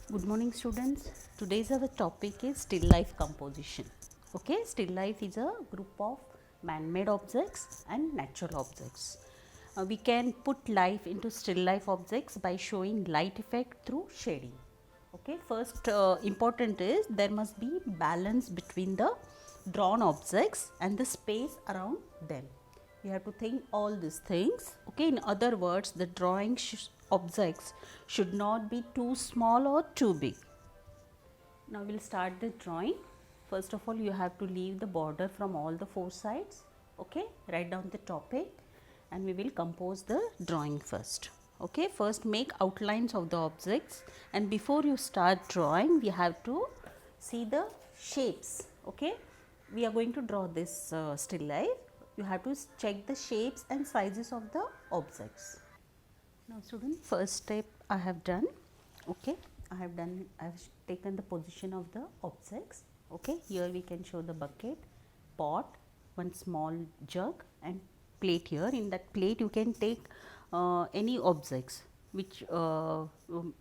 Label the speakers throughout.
Speaker 1: Good morning students. Today's our topic is still life composition. Okay, still life is a group of man-made objects and natural objects. We can put life into still life objects by showing light effect through shading. Okay, first important is there must be balance between the drawn objects and the space around them. You have to think all these things. Okay, in other words, the drawing objects should not be too small or too big. Now we will start the drawing. First of all, you have to leave the border from all the four sides. Okay, write down the topic and we will compose the drawing first. Okay, first make outlines of the objects, and before you start drawing we have to see the shapes. Okay, we are going to draw this still life. You have to check the shapes and sizes of the objects. Now student, first step I have done. Okay, I have taken the position of the objects. Okay, here we can show the bucket, pot, one small jug and plate. Here in that plate you can take any objects which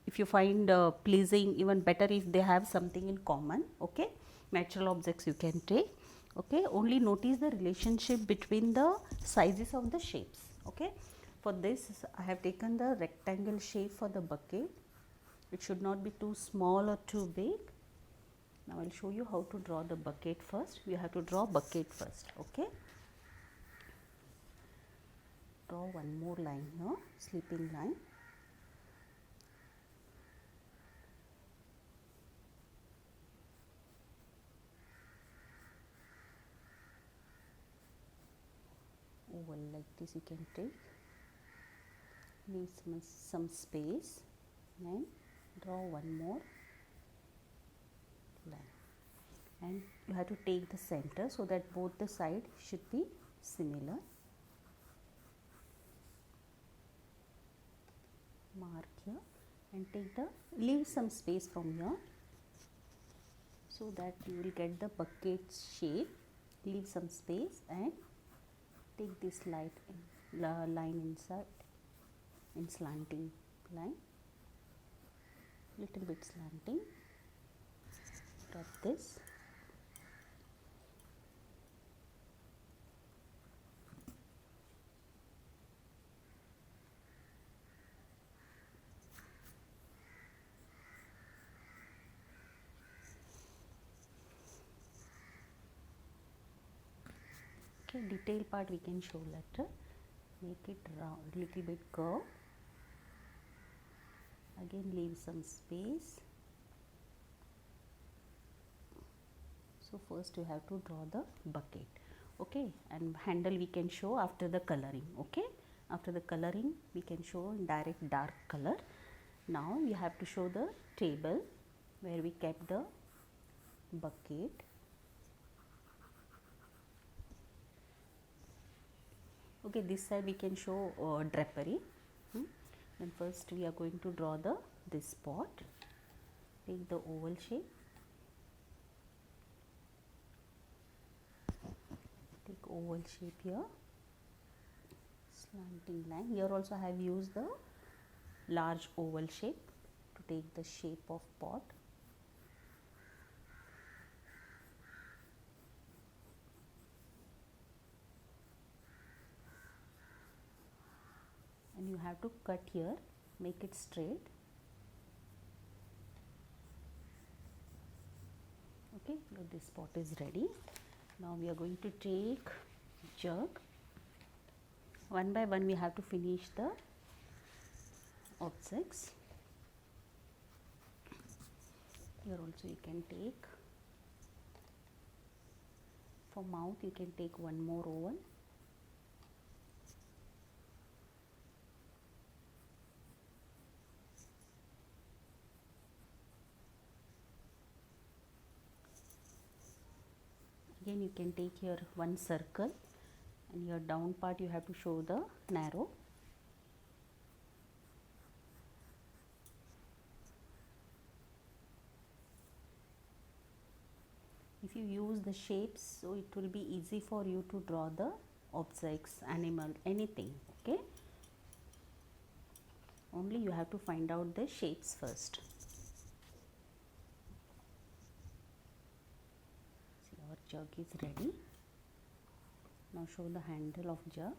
Speaker 1: if you find pleasing, even better if they have something in common. Okay, natural objects you can take. Okay, only notice the relationship between the sizes of the shapes. Okay, for this I have taken the rectangle shape for the bucket. It should not be too small or too big. Now I will show you how to draw the bucket first. You have to draw bucket first. Okay, draw one more line here, sleeping line. Oval like this you can take, leave some space and draw one more line, and you have to take the center so that both the sides should be similar. Mark here and take the, leave some space from here so that you will get the bucket shape. Leave some space and take this line inside, in slanting line, little bit slanting. Cut this. Okay, detail part we can show later. Make it round, little bit curve. Again leave some space. So first you have to draw the bucket. Okay, and handle we can show after the coloring. Okay, after the coloring we can show in direct dark color. Now you have to show the table where we kept the bucket. Okay, this side we can show drapery. Then first we are going to draw this pot. Take the oval shape. Take oval shape here. Slanting line. Here also I have used the large oval shape to take the shape of pot. And you have to cut here, make it straight. Okay, this pot is ready. Now we are going to take jug. One by one we have to finish the objects. Here also you can take, for mouth you can take one more oval. Again you can take here one circle, and your down part you have to show the narrow. If you use the shapes, so it will be easy for you to draw the objects, animal, anything. Okay, only you have to find out the shapes first. jug is ready. Now show the handle of jug.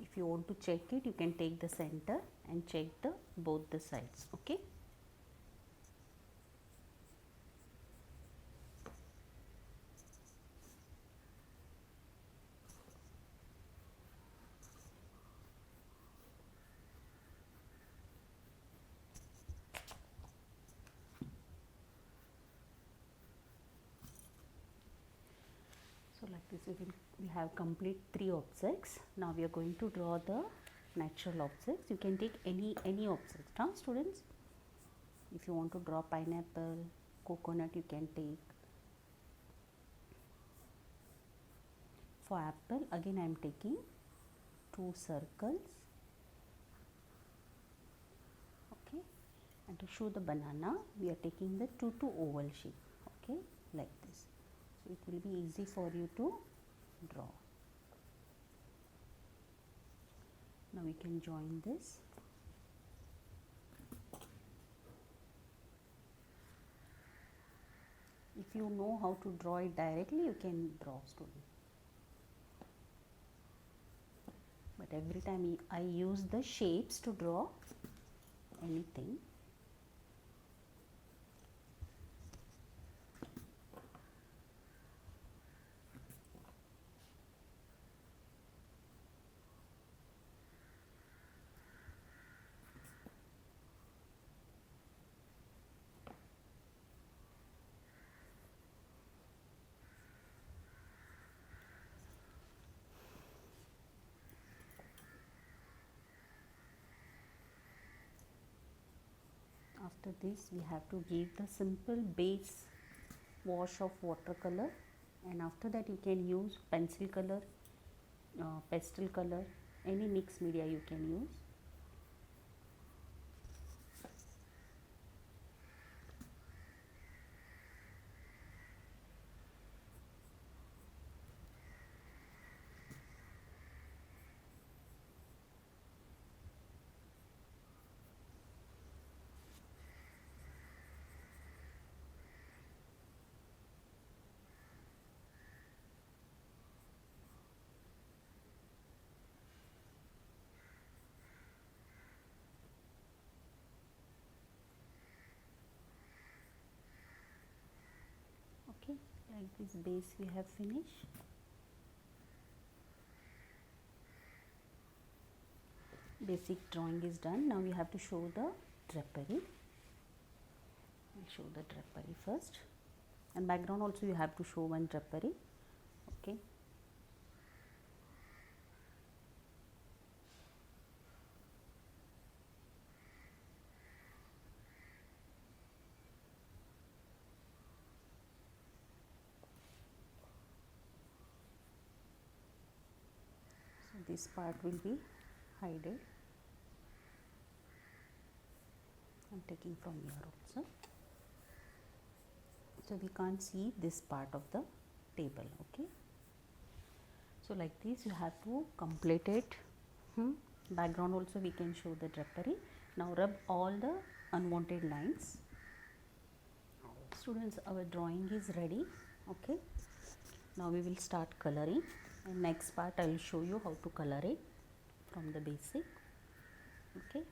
Speaker 1: If you want to check it, you can take the center and check the both the sides. Okay. So like this we have complete 3 objects. Now we are going to draw the natural objects. You can take any object, huh, students? If you want to draw pineapple, coconut, you can take. For apple, again I am taking 2 circles. Okay, and to show the banana, we are taking the 2 oval shape. Okay, like this. So it will be easy for you to draw. Now we can join this. If you know how to draw it directly, you can draw, student. But every time I use the shapes to draw anything. After this, we have to give the simple base wash of watercolor, and after that you can use pencil color, pastel color, any mixed media you can use. Okay, like this base we have finished. Basic drawing is done. Now we have to show the drapery. We'll show the drapery first, and background also you have to show one drapery. Okay. So this part will be hidden. I'm taking from here also. So we can't see this part of the table. Okay. So like this you have to complete it. Background also we can show the drapery. Now rub all the unwanted lines. Students, our drawing is ready. Okay. Now we will start coloring, and next part I will show you how to color it from the basic. Okay.